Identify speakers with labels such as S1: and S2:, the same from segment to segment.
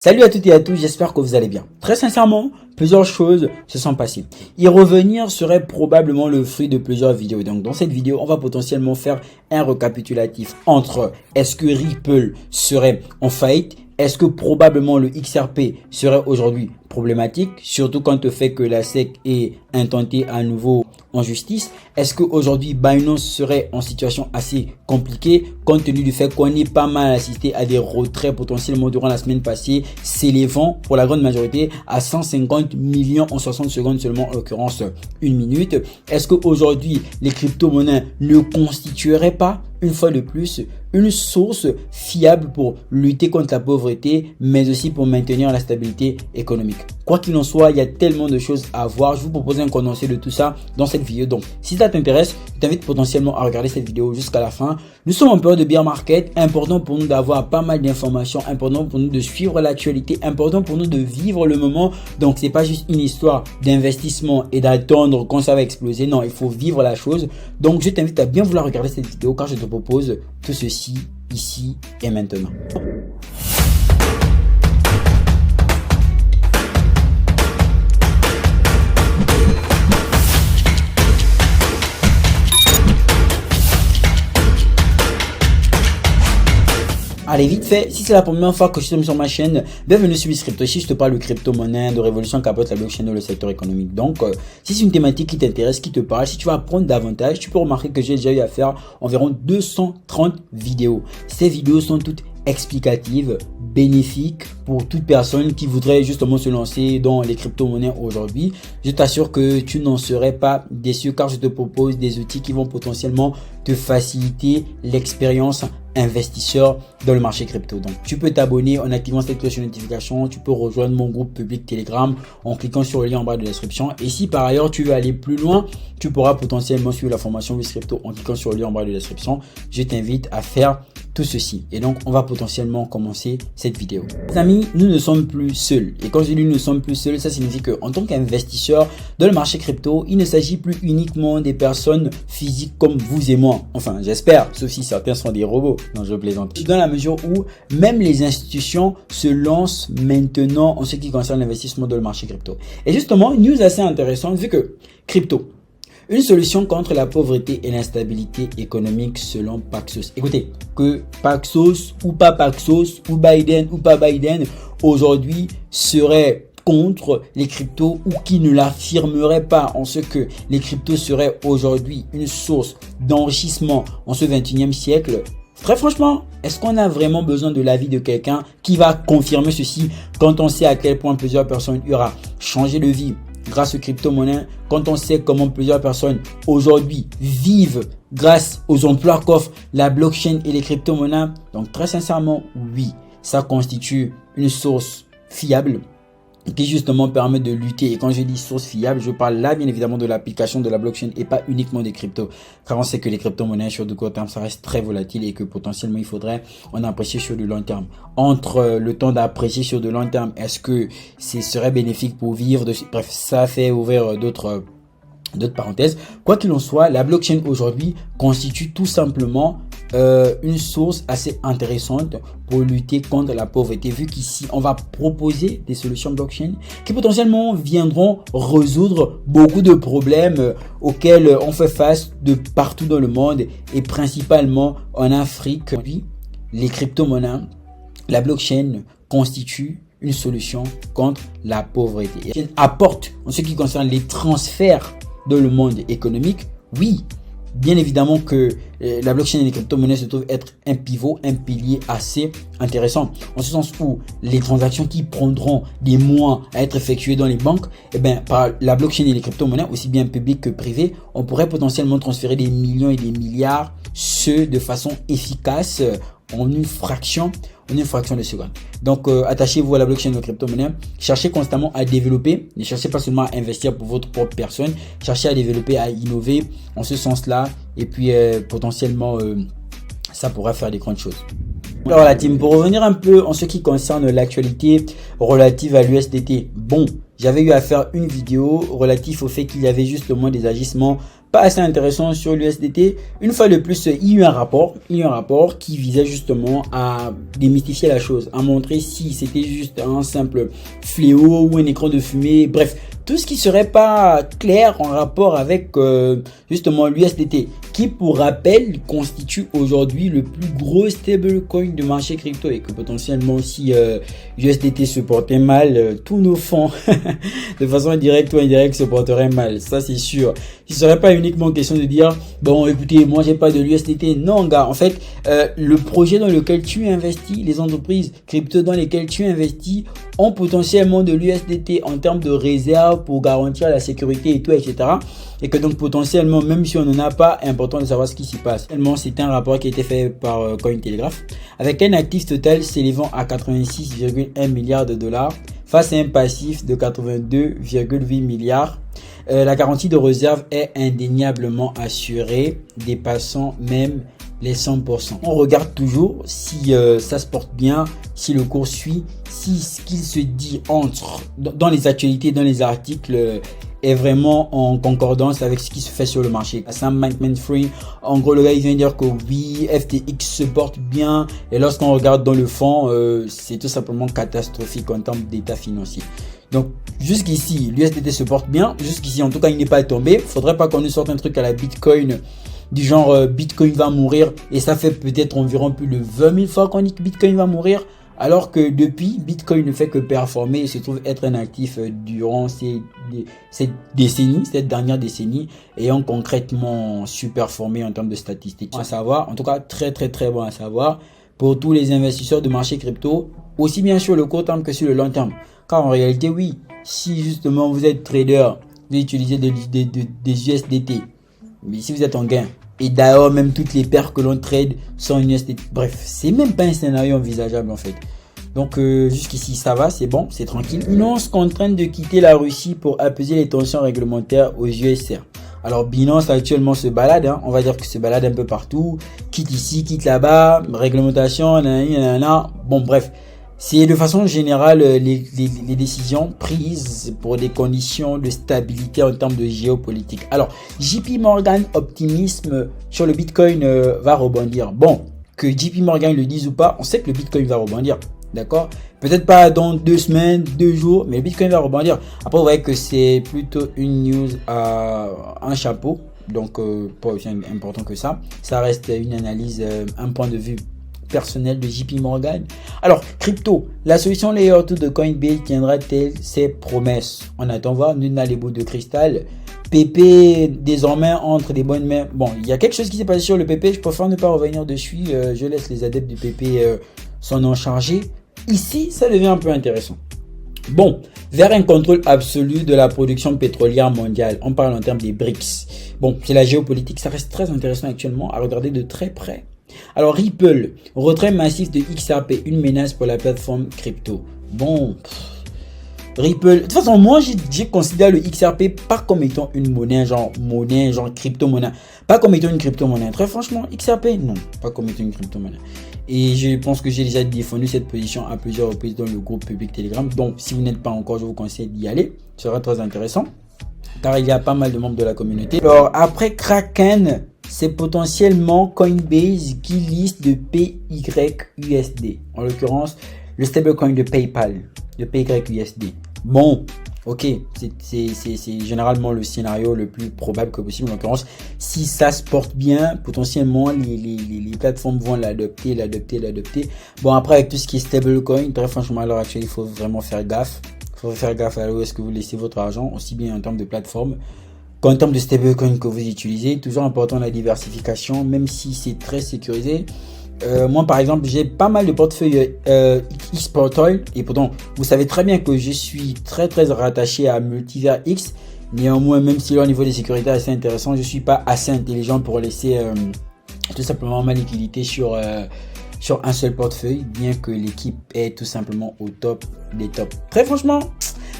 S1: Salut à toutes et à tous, j'espère que vous allez bien. Très sincèrement, plusieurs choses se sont passées. Y revenir serait probablement le fruit de plusieurs vidéos. Donc dans cette vidéo, on va potentiellement faire un récapitulatif entre est-ce que Ripple serait en faillite, est-ce que probablement le XRP serait aujourd'hui problématique, surtout quand le fait que la SEC est intentée à nouveau en justice. Est-ce qu'aujourd'hui Binance serait en situation assez compliquée compte tenu du fait qu'on est pas mal assisté à des retraits potentiellement durant la semaine passée, s'élevant pour la grande majorité à 150 millions en 60 secondes seulement, en l'occurrence une minute. Est-ce qu'aujourd'hui les crypto-monnaies ne constitueraient pas une fois de plus une source fiable pour lutter contre la pauvreté, mais aussi pour maintenir la stabilité économique? Quoi qu'il en soit, il y a tellement de choses à voir. Je vous propose un condensé de tout ça dans cette vidéo. Donc, si ça t'intéresse, je t'invite potentiellement à regarder cette vidéo jusqu'à la fin. Nous sommes en période de bear market. Important pour nous d'avoir pas mal d'informations. Important pour nous de suivre l'actualité. Important pour nous de vivre le moment. Donc, c'est pas juste une histoire d'investissement et d'attendre quand ça va exploser. Non, il faut vivre la chose. Donc, je t'invite à bien vouloir regarder cette vidéo car je te propose tout ceci ici et maintenant. Allez, vite fait, si c'est la première fois que je tombe sur ma chaîne, bienvenue sur Crypto. Ici, je te parle de crypto-monnaie, de révolution capote la blockchain dans le secteur économique. Donc, si c'est une thématique qui t'intéresse, qui te parle, si tu vas apprendre davantage, tu peux remarquer que j'ai déjà eu à faire environ 230 vidéos. Ces vidéos sont toutes explicatives, bénéfiques pour toute personne qui voudrait justement se lancer dans les crypto-monnaies aujourd'hui. Je t'assure que tu n'en serais pas déçu car je te propose des outils qui vont potentiellement te faciliter l'expérience investisseur dans le marché crypto. Donc tu peux t'abonner en activant cette cloche de notification, tu peux rejoindre mon groupe public Telegram en cliquant sur le lien en bas de la description, et si par ailleurs tu veux aller plus loin, tu pourras potentiellement suivre la formation WizCrypto en cliquant sur le lien en bas de la description. Je t'invite à faire tout ceci et donc on va potentiellement commencer cette vidéo. Les amis, nous ne sommes plus seuls, et quand je dis nous ne sommes plus seuls, ça signifie que en tant qu'investisseur dans le marché crypto, il ne s'agit plus uniquement des personnes physiques comme vous et moi, enfin j'espère, sauf si certains sont des robots. Non, je plaisante. Dans la mesure où même les institutions se lancent maintenant en ce qui concerne l'investissement dans le marché crypto. Et justement, une news assez intéressante vu que crypto, une solution contre la pauvreté et l'instabilité économique selon Paxos. Écoutez, que Paxos ou pas Paxos, ou Biden ou pas Biden, aujourd'hui serait contre les cryptos ou qui ne l'affirmerait pas en ce que les cryptos seraient aujourd'hui une source d'enrichissement en ce 21e siècle. Très franchement, est-ce qu'on a vraiment besoin de l'avis de quelqu'un qui va confirmer ceci quand on sait à quel point plusieurs personnes auront changé de vie grâce aux crypto-monnaies, quand on sait comment plusieurs personnes aujourd'hui vivent grâce aux emplois qu'offrent la blockchain et les crypto-monnaies? Donc très sincèrement, oui, ça constitue une source fiable qui justement permet de lutter. Et quand je dis source fiable, je parle là bien évidemment de l'application de la blockchain et pas uniquement des cryptos, car on sait que les crypto-monnaies sur du court terme ça reste très volatile et que potentiellement il faudrait en apprécier sur du long terme. Entre le temps d'apprécier sur du long terme, est-ce que ce serait bénéfique pour vivre de... Bref, ça fait ouvrir d'autres parenthèses. Quoi qu'il en soit, la blockchain aujourd'hui constitue tout simplement une source assez intéressante pour lutter contre la pauvreté, vu qu'ici on va proposer des solutions blockchain qui potentiellement viendront résoudre beaucoup de problèmes auxquels on fait face de partout dans le monde et principalement en Afrique. Puis, les crypto-monnaies, la blockchain constitue une solution contre la pauvreté. Elle apporte en ce qui concerne les transferts dans le monde économique, oui, bien évidemment que la blockchain et les crypto-monnaies se trouvent être un pivot, un pilier assez intéressant. En ce sens où les transactions qui prendront des mois à être effectuées dans les banques, eh bien, par la blockchain et les crypto-monnaies, aussi bien publiques que privées, on pourrait potentiellement transférer des millions et des milliards, ce de façon efficace en une fraction de seconde. Donc, attachez-vous à la blockchain et aux crypto-monnaies. Cherchez constamment à développer. Ne cherchez pas seulement à investir pour votre propre personne. Cherchez à développer, à innover en ce sens-là. Et puis, potentiellement, ça pourra faire des grandes choses. Alors la team, pour revenir un peu en ce qui concerne l'actualité relative à l'USDT. Bon, j'avais eu à faire une vidéo relative au fait qu'il y avait justement des agissements pas assez intéressant sur l'USDT. Une fois de plus, il y a eu un rapport qui visait justement à démystifier la chose, à montrer si c'était juste un simple fléau ou un écran de fumée, bref, tout ce qui serait pas clair en rapport avec justement l'USDT, qui pour rappel constitue aujourd'hui le plus gros stablecoin de marché crypto, et que potentiellement si USDT se portait mal, tous nos fonds de façon directe ou indirecte se porteraient mal, ça c'est sûr. Il serait pas uniquement question de dire bon écoutez, moi j'ai pas de l'USDT. Non gars, en fait le projet dans lequel tu investis, les entreprises crypto dans lesquelles tu investis ont potentiellement de l'USDT en termes de réserve pour garantir la sécurité et tout, etc. Et que donc potentiellement, même si on n'en a pas, important de savoir ce qui s'y passe. C'est un rapport qui a été fait par Cointelegraph avec un actif total s'élevant à 86,1 milliards de dollars face à un passif de 82,8 milliards. La garantie de réserve est indéniablement assurée, dépassant même les 100%. On regarde toujours si ça se porte bien, si le cours suit, si ce qu'il se dit entre dans les actualités, dans les articles est vraiment en concordance avec ce qui se fait sur le marché. Sam Bankman-Fried, en gros le gars il vient dire que oui, FTX se porte bien, et lorsqu'on regarde dans le fond, c'est tout simplement catastrophique en termes d'état financier. Donc jusqu'ici l'USDT se porte bien, jusqu'ici en tout cas il n'est pas tombé. Faudrait pas qu'on nous sorte un truc à la Bitcoin du genre Bitcoin va mourir, et ça fait peut-être environ plus de 20 000 fois qu'on dit que Bitcoin va mourir, alors que depuis Bitcoin ne fait que performer et se trouve être un actif durant cette dernière décennie, ayant concrètement surperformé en termes de statistiques. À savoir, en tout cas très bon à savoir pour tous les investisseurs de marché crypto, aussi bien sur le court terme que sur le long terme. Car en réalité oui, si justement vous êtes trader, vous utilisez des USDT, mais si vous êtes en gain, et d'ailleurs même toutes les paires que l'on trade sont en USDT, bref, c'est même pas un scénario envisageable en fait. Donc jusqu'ici ça va, c'est bon, c'est tranquille. Binance contrainte de quitter la Russie pour apaiser les tensions réglementaires aux USR. Alors Binance actuellement se balade, on va dire que se balade un peu partout, quitte ici, quitte là-bas, réglementation, nanana. Bon bref, c'est de façon générale les décisions prises pour des conditions de stabilité en termes de géopolitique. Alors JP Morgan optimisme sur le Bitcoin va rebondir. Bon, que JP Morgan le dise ou pas, on sait que le Bitcoin va rebondir. D'accord? Peut-être pas dans 2 semaines, 2 jours, mais le Bitcoin va rebondir. Après, vous voyez que c'est plutôt une news à un chapeau. Donc, pas aussi important que ça. Ça reste une analyse, un point de vue personnel de JP Morgan. Alors, crypto, la solution Layer 2 de Coinbase tiendra-t-elle ses promesses? On attend voir, nul n'a les bouts de cristal. PP désormais entre des bonnes mains. Bon, il y a quelque chose qui s'est passé sur le PP, je préfère ne pas revenir dessus. Je laisse les adeptes du PP s'en en charger. Ici, ça devient un peu intéressant. Bon, vers un contrôle absolu de la production pétrolière mondiale. On parle en termes des BRICS. Bon, c'est la géopolitique, ça reste très intéressant actuellement à regarder de très près. Alors Ripple, retrait massif de XRP, une menace pour la plateforme crypto. Bon, Ripple, de toute façon moi j'ai considéré le XRP pas comme étant une monnaie genre crypto-monnaie, pas comme étant une crypto-monnaie. Très franchement, XRP, non, pas comme étant une crypto-monnaie. Et je pense que j'ai déjà défendu cette position à plusieurs reprises dans le groupe public Telegram. Donc si vous n'êtes pas encore, je vous conseille d'y aller, ce sera très intéressant, car il y a pas mal de membres de la communauté. Alors après Kraken, c'est potentiellement Coinbase qui liste de PYUSD, en l'occurrence le stablecoin de PayPal, de PYUSD. Bon, ok, c'est généralement le scénario le plus probable que possible. En l'occurrence, si ça se porte bien, potentiellement les plateformes vont l'adopter. Bon, après avec tout ce qui est stablecoin, très franchement à l'heure actuelle, il faut vraiment faire gaffe. Il faut faire gaffe à où est-ce que vous laissez votre argent, aussi bien en termes de plateforme qu'en termes de stablecoin que vous utilisez. Toujours important la diversification, même si c'est très sécurisé. Moi par exemple j'ai pas mal de portefeuilles X-Portal, et pourtant vous savez très bien que je suis très rattaché à Multivers X. Néanmoins, même si là au niveau des sécurités assez intéressant, je suis pas assez intelligent pour laisser tout simplement ma liquidité sur un seul portefeuille, bien que l'équipe est tout simplement au top des tops. Très franchement,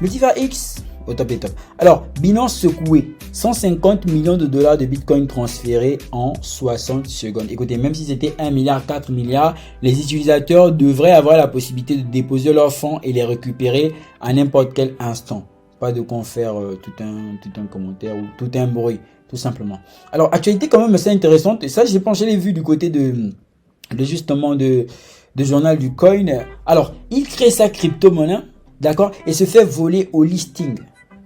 S1: Multivers X au top des tops. Alors, Binance secoué, 150 millions de dollars de Bitcoin transférés en 60 secondes. Écoutez, même si c'était 1 milliard, 4 milliards, les utilisateurs devraient avoir la possibilité de déposer leurs fonds et les récupérer à n'importe quel instant. Pas de quoi faire tout un commentaire ou tout un bruit. tout simplement. Alors, actualité quand même assez intéressante, et ça, je l'ai vu du côté justement de journal du coin. Alors, il crée sa crypto-monnaie, d'accord, et se fait voler au listing.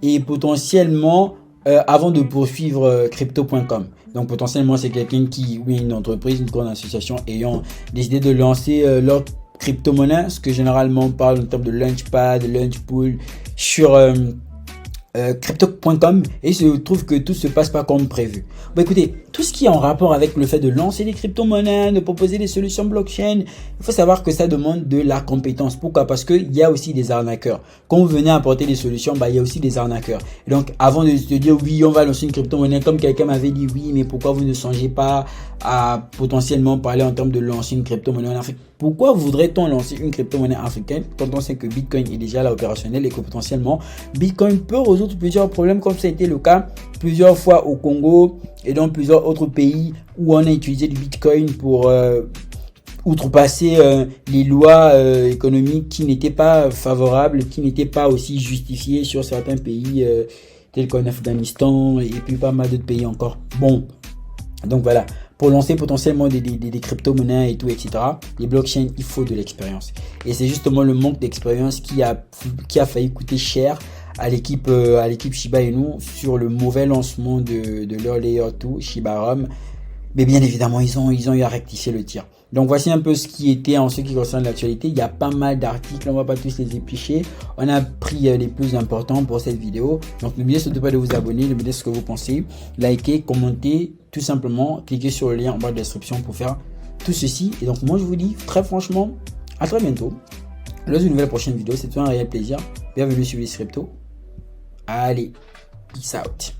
S1: Et potentiellement, avant de poursuivre crypto.com. Donc potentiellement, c'est quelqu'un qui, oui, une entreprise, une grande association ayant décidé de lancer leur crypto-monnaie, ce que généralement on parle en termes de launchpad, launchpool, sur crypto.com, et il se trouve que tout se passe pas comme prévu. Bon, écoutez, tout ce qui est en rapport avec le fait de lancer des crypto-monnaies, de proposer des solutions blockchain, il faut savoir que ça demande de la compétence. Pourquoi? Parce qu'il y a aussi des arnaqueurs. Quand vous venez apporter des solutions, il y a aussi des arnaqueurs. Et donc, avant de se dire oui, on va lancer une crypto-monnaie, comme quelqu'un m'avait dit oui, mais pourquoi vous ne songez pas à potentiellement parler en termes de lancer une crypto-monnaie en Afrique? Pourquoi voudrait-on lancer une crypto-monnaie africaine quand on sait que Bitcoin est déjà là opérationnel et que potentiellement Bitcoin peut résoudre plusieurs problèmes, comme ça a été le cas plusieurs fois au Congo et dans plusieurs autres pays où on a utilisé du Bitcoin pour outrepasser les lois économiques qui n'étaient pas favorables, qui n'étaient pas aussi justifiées sur certains pays tels qu'en Afghanistan et puis pas mal d'autres pays encore. Bon, donc voilà. Pour lancer potentiellement des crypto-monnaies et tout, etc., les blockchains, il faut de l'expérience. Et c'est justement le manque d'expérience qui a failli coûter cher à l'équipe Shiba Inu sur le mauvais lancement de leur Layer 2, Shiba Rum. Mais bien évidemment, ils ont eu à rectifier le tir. Donc voici un peu ce qui était en ce qui concerne l'actualité. Il y a pas mal d'articles, on va pas tous les éplucher. On a pris les plus importants pour cette vidéo. Donc n'oubliez surtout pas de vous abonner, de me dire ce que vous pensez, liker, commenter, tout simplement, cliquez sur le lien en bas de la description pour faire tout ceci. Et donc moi je vous dis très franchement, à très bientôt. Dans une nouvelle prochaine vidéo, c'est un réel plaisir. Bienvenue sur Swiss Crypto. Allez, peace out.